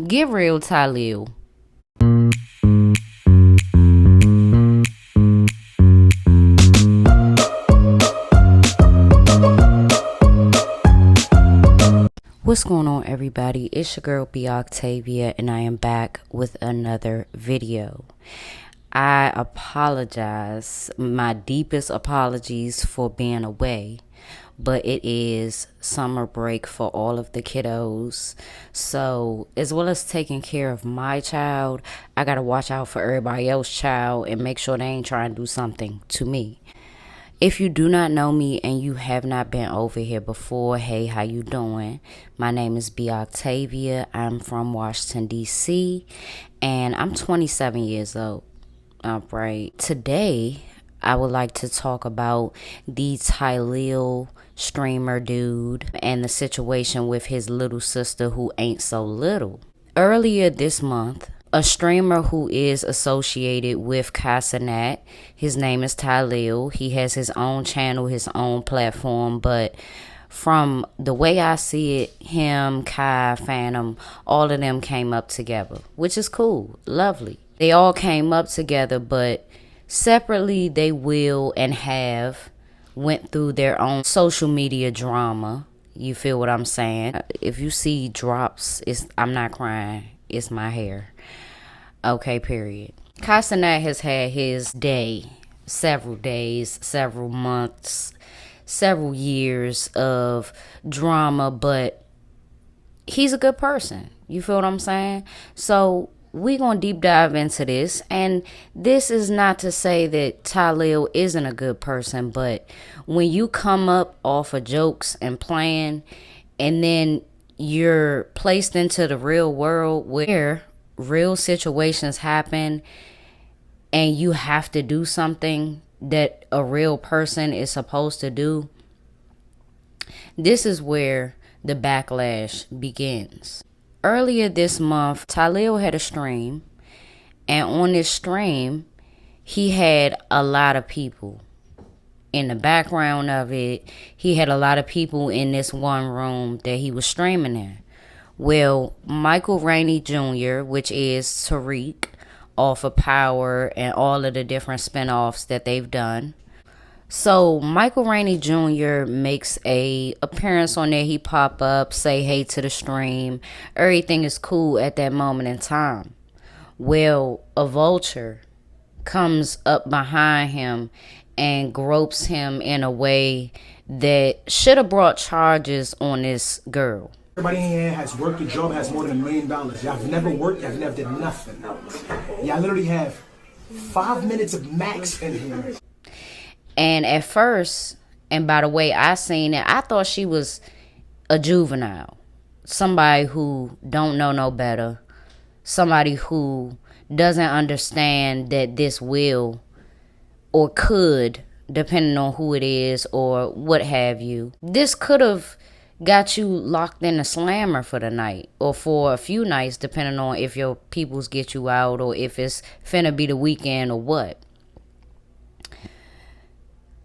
Get real, Tylil. What's going on, everybody? It's your girl B Octavia, and I am back with another video. I apologize, my deepest apologies for being away, but it is summer break for all of the kiddos. So as well as taking care of my child, I gotta watch out for everybody else's child and make sure they ain't trying to do something to me. If you do not know me and you have not been over here before, hey, how you doing? My name is B Octavia. I'm from Washington, D.C., and I'm 27 years old. All right. Today, I would like to talk about the Tylil streamer dude and the situation with his little sister who ain't so little. Earlier this month, a streamer who is associated with Cenat, his name is Tylil. He has his own channel, his own platform, but from the way I see it, him, Kai, Phantom, all of them came up together, which is cool, lovely. They all came up together, but separately they will and have went through their own social media drama. You feel what I'm saying? If you see drops, I'm not crying. It's my hair. Okay, period. Cenat has had his day, several days, several months, several years of drama, but he's a good person. You feel what I'm saying? So we're going to deep dive into this. And this is not to say that Tylil isn't a good person, but when you come up off of jokes and playing, and then you're placed into the real world where real situations happen and you have to do something that a real person is supposed to do, this is where the backlash begins. Earlier this month, Tylil had a stream, and on this stream, he had a lot of people in the background of it. He had a lot of people in this one room that he was streaming in. Well, Rainey Jr., which is Tariq, off of Power and all of the different spinoffs that they've done. So Rainey Jr. makes a appearance on there. He pop up, say hey to the stream. Everything is cool at that moment in time. Well, a vulture comes up behind him and gropes him in a way that should have brought charges on this girl. Everybody in here has worked a job, has more than $1 million. Y'all have never worked, y'all never did nothing. Y'all literally have 5 minutes of max in here. And at first, and by the way I seen it, I thought she was a juvenile. Somebody who don't know no better. Somebody who doesn't understand that this will or could, depending on who it is or what have you, this could have got you locked in a slammer for the night or for a few nights, depending on if your peoples get you out or if it's finna be the weekend or what.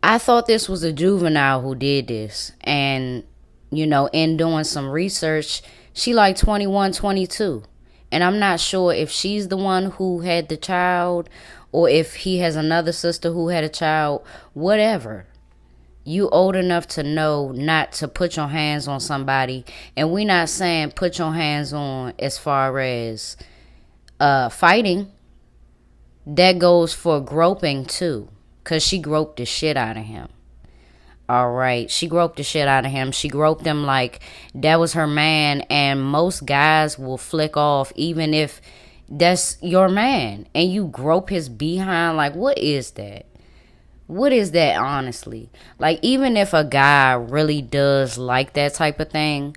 I thought this was a juvenile who did this. And, you know, in doing some research, she like 21, 22. And I'm not sure if she's the one who had the child or if he has another sister who had a child. Whatever. You old enough to know not to put your hands on somebody. And we're not saying put your hands on as far as fighting. That goes for groping too. Because she groped the shit out of him. All right. She groped the shit out of him. She groped him like that was her man. And most guys will flick off even if that's your man. And you grope his behind. Like, what is that? What is that, honestly? Like, even if a guy really does like that type of thing,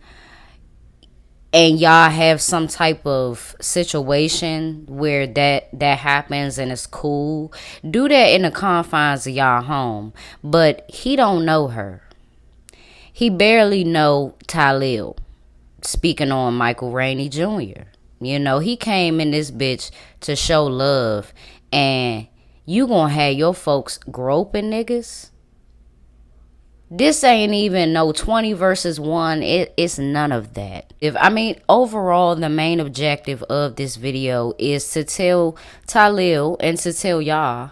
and y'all have some type of situation where that happens and it's cool, do that in the confines of y'all home. But he don't know her. He barely know Tylil. Speaking on Rainey Jr. You know, he came in this bitch to show love, and you gonna have your folks groping niggas? This ain't even no 20 versus 1. It's none of that. Overall, the main objective of this video is to tell Tylil and to tell y'all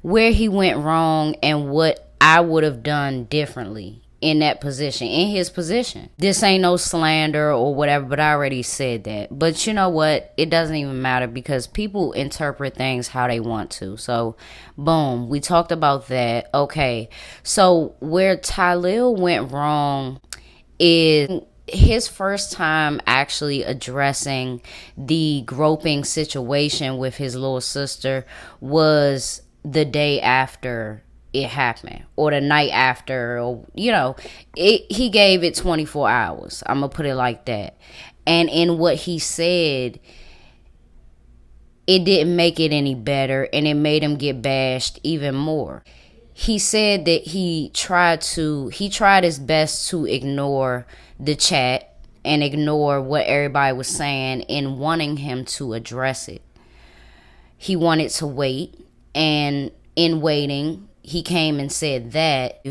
where he went wrong and what I would have done differently in that position, in his position. This ain't no slander or whatever, but I already said that. But you know what? It doesn't even matter because people interpret things how they want to. So, boom, we talked about that. Okay, so where Tylil went wrong is his first time actually addressing the groping situation with his little sister was the day after it happened, or the night after, or he gave it 24 hours. I'm gonna put it like that. And in what he said, it didn't make it any better, and it made him get bashed even more. He said that he tried his best to ignore the chat and ignore what everybody was saying in wanting him to address it. He wanted to wait, and in waiting, he came and said that.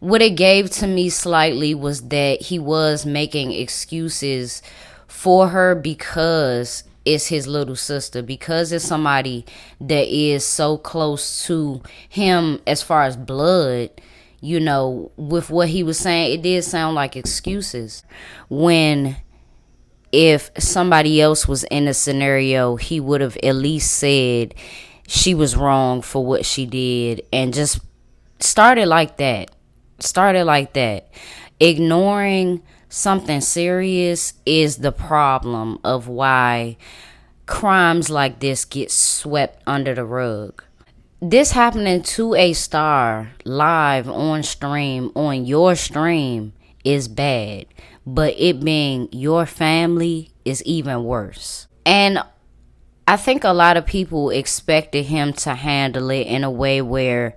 What it gave to me slightly was that he was making excuses for her because it's his little sister, because it's somebody that is so close to him as far as blood. With what he was saying, it did sound like excuses. When if somebody else was in the scenario, he would have at least said she was wrong for what she did and just started like that. Ignoring something serious is the problem of why crimes like this get swept under the rug. This happening to a star live on stream, on your stream, is bad. But it being your family is even worse. And I think a lot of people expected him to handle it in a way where,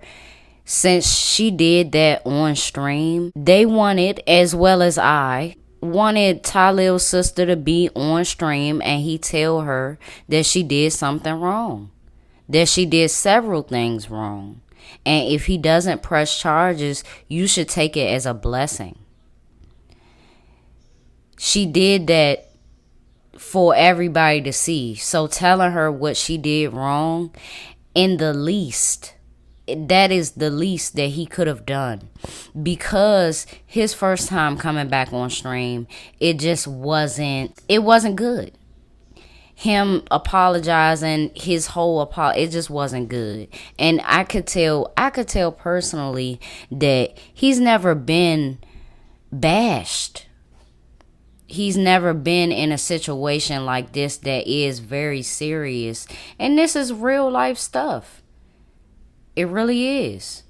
since she did that on stream, they wanted, as well as I, wanted Tylil's sister to be on stream and he tell her that she did something wrong. That she did several things wrong. And if he doesn't press charges, you should take it as a blessing. She did that for everybody to see. So telling her what she did wrong, that is the least that he could have done. Because his first time coming back on stream, it wasn't good. Him apologizing, his whole apology, it just wasn't good. And I could tell personally that he's never been bashed. He's never been in a situation like this that is very serious. And this is real life stuff. It really is.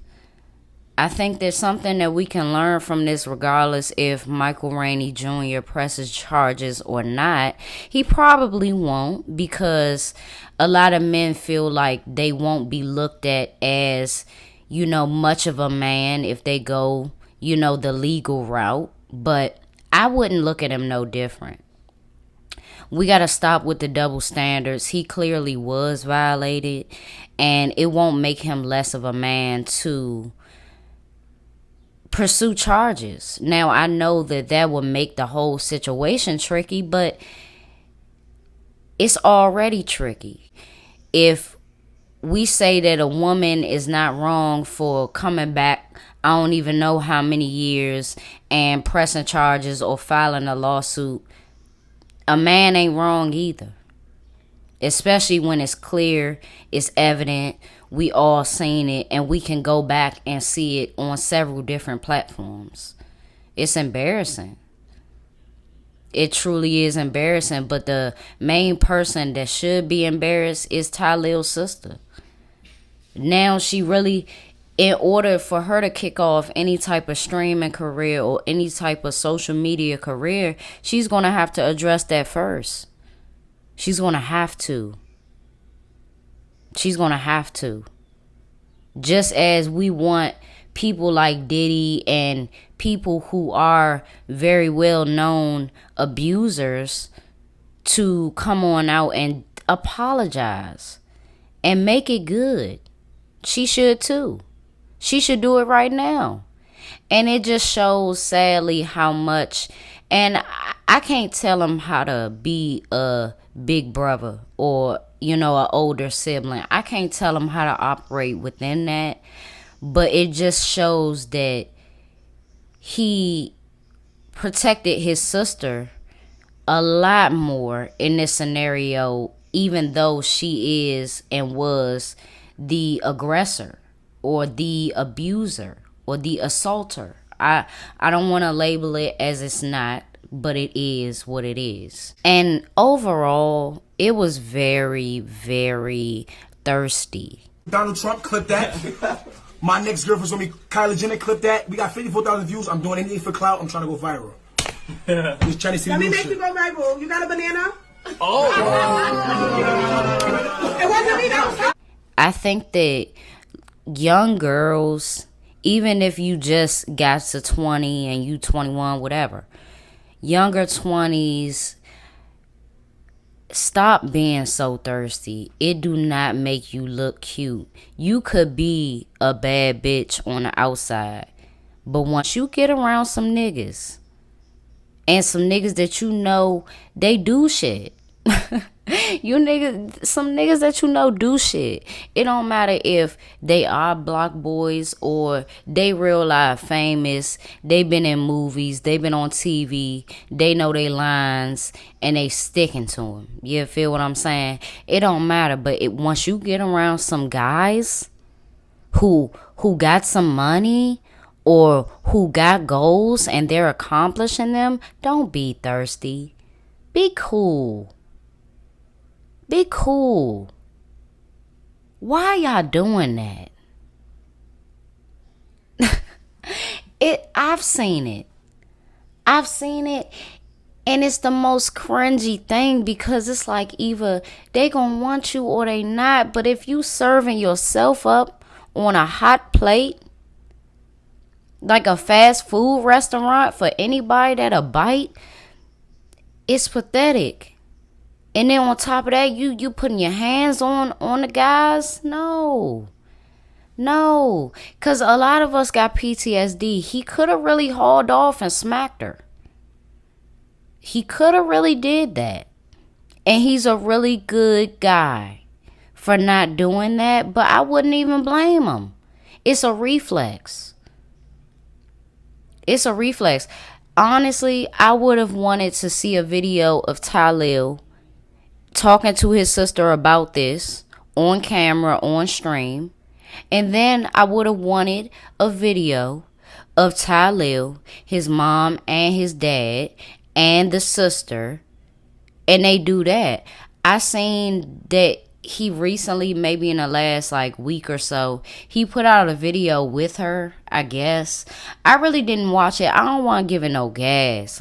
I think there's something that we can learn from this regardless if Michael Rainey Jr. presses charges or not. He probably won't, because a lot of men feel like they won't be looked at as, much of a man if they go, the legal route. But I wouldn't look at him no different. We got to stop with the double standards. He clearly was violated, and it won't make him less of a man to pursue charges. Now, I know that will make the whole situation tricky, but it's already tricky. If we say that a woman is not wrong for coming back, I don't even know how many years, and pressing charges or filing a lawsuit, a man ain't wrong either. Especially when it's clear, it's evident, we all seen it, and we can go back and see it on several different platforms. It's embarrassing. It truly is embarrassing, but the main person that should be embarrassed is Tylil's sister. Now she really, in order for her to kick off any type of streaming career or any type of social media career, she's going to have to address that first. She's going to have to. She's going to have to. Just as we want people like Diddy and people who are very well-known abusers to come on out and apologize and make it good. She should too. She should do it right now. And it just shows, sadly, how much. And I can't tell him how to be a big brother or, an older sibling. I can't tell him how to operate within that. But it just shows that he protected his sister a lot more in this scenario, even though she is and was the aggressor or the abuser or the assaulter. I don't want to label it as it's not, but it is what it is. And overall, it was very, very thirsty. Donald Trump, clip that. My next girlfriend's gonna be Kylie Jenner, clip that. We got 54,000 views. I'm doing anything for clout. I'm trying to go viral. Just trying to see. Let me make you go viral. You got a banana? Oh. It wasn't me that was. I think that young girls, even if you just got to 20 and you 21, whatever, younger 20s, stop being so thirsty. It do not make you look cute. You could be a bad bitch on the outside, but once you get around some niggas, and some niggas that they do shit. Some niggas that do shit. It don't matter if they are block boys or they real life famous. They been in movies. They been on TV. They know they lines and they sticking to them. You feel what I'm saying? It don't matter. But once you get around some guys who got some money or who got goals and they're accomplishing them, don't be thirsty. Be cool. Be cool. Why y'all doing that? I've seen it. And it's the most cringy thing because it's like either they gonna want you or they not. But if you serving yourself up on a hot plate, like a fast food restaurant for anybody that'll bite, it's pathetic. And then on top of that, you putting your hands on the guys? No. Because a lot of us got PTSD. He could have really hauled off and smacked her. He could have really did that. And he's a really good guy for not doing that. But I wouldn't even blame him. It's a reflex. Honestly, I would have wanted to see a video of Tylil talking to his sister about this on camera, on stream. And then I would have wanted a video of Tylil, his mom and his dad and the sister. And they do that. I seen that he recently, maybe in the last week or so, he put out a video with her, I guess. I really didn't watch it. I don't want to give it no gas.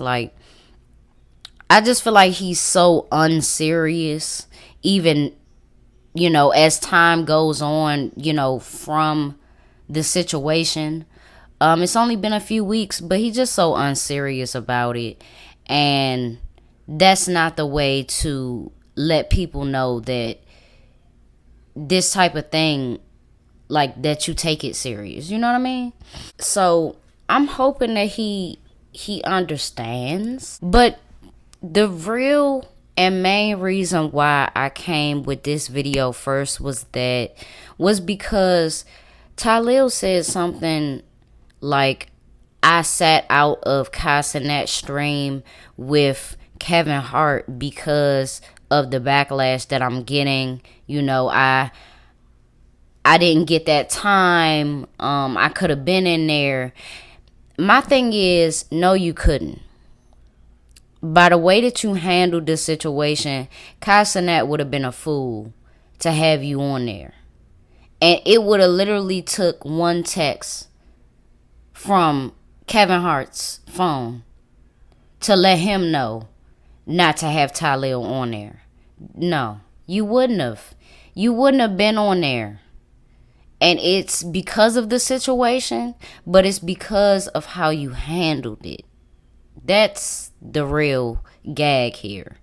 I just feel like he's so unserious, even, as time goes on, from the situation. It's only been a few weeks, but he's just so unserious about it. And that's not the way to let people know that this type of thing, that you take it serious. You know what I mean? So I'm hoping that he understands. But the real and main reason why I came with this video first was because Tylil said something like, I sat out of Cenat's stream with Kevin Hart because of the backlash that I'm getting. I didn't get that time. I could have been in there. My thing is, no, you couldn't. By the way that you handled this situation, Cenat would have been a fool to have you on there. And it would have literally took one text from Kevin Hart's phone to let him know not to have Tylil on there. No, you wouldn't have. You wouldn't have been on there. And it's because of the situation, but it's because of how you handled it. That's the real gag here,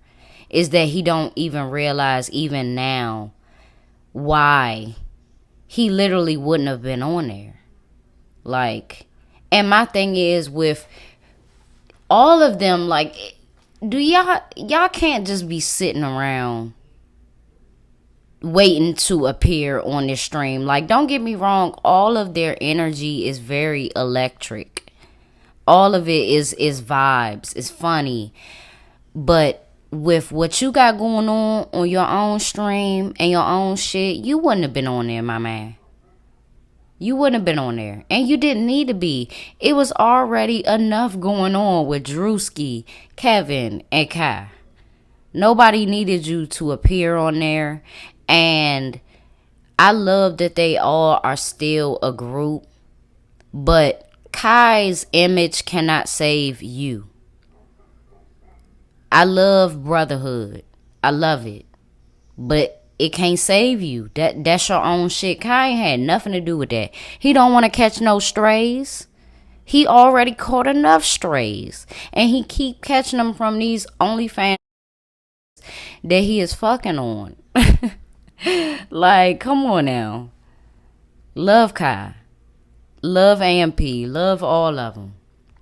is that he don't even realize even now why he literally wouldn't have been on there. And my thing is with all of them, like, do y'all can't just be sitting around waiting to appear on this stream. Like, don't get me wrong, all of their energy is very electric. All of it is vibes. It's funny. But with what you got going on your own stream and your own shit, you wouldn't have been on there, my man. You wouldn't have been on there. And you didn't need to be. It was already enough going on with Drewski, Kevin, and Kai. Nobody needed you to appear on there. And I love that they all are still a group. But Kai's image cannot save you. I love brotherhood. I love it. But it can't save you. That's your own shit. Kai ain't had nothing to do with that. He don't want to catch no strays. He already caught enough strays. And he keep catching them from these OnlyFans that he is fucking on. Like, come on now. Love Kai. Love AMP. Love all of them.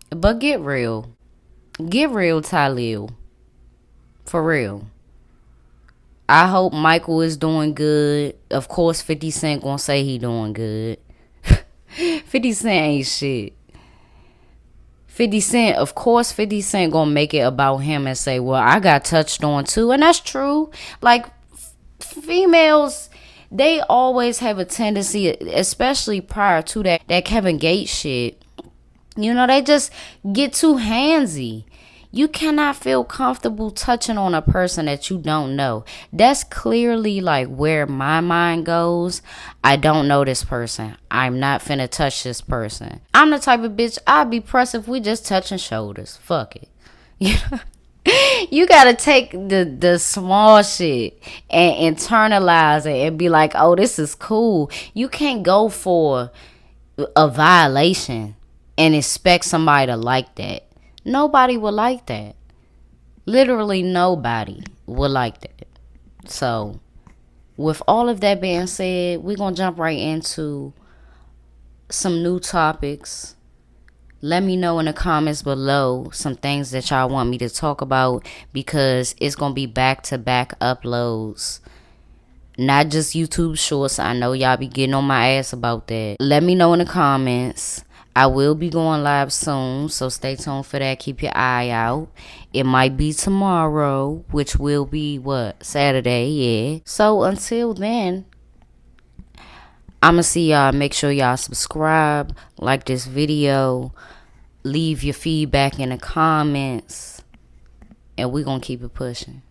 But get real. Get real, Tylil. For real. I hope Michael is doing good. Of course, 50 Cent gonna say he doing good. 50 Cent ain't shit. 50 Cent, of course 50 Cent gonna make it about him and say, well, I got touched on too. And that's true. Like, females, they always have a tendency, especially prior to that Kevin Gates shit. You know, they just get too handsy. You cannot feel comfortable touching on a person that you don't know. That's clearly like where my mind goes. I don't know this person. I'm not finna touch this person. I'm the type of bitch, I'd be pressed if we just touching shoulders. Fuck it. You know? You gotta take the small shit and internalize it and be like, oh, this is cool. You can't go for a violation and expect somebody to like that. Nobody would like that. Literally nobody would like that. So, with all of that being said, we're going to jump right into some new topics. Let me know in the comments below some things that y'all want me to talk about, because it's going to be back-to-back uploads. Not just YouTube shorts. I know y'all be getting on my ass about that. Let me know in the comments. I will be going live soon, so stay tuned for that. Keep your eye out. It might be tomorrow, which will be, Saturday, yeah. So until then, I'ma see y'all. Make sure y'all subscribe, like this video, leave your feedback in the comments, and we gonna keep it pushing.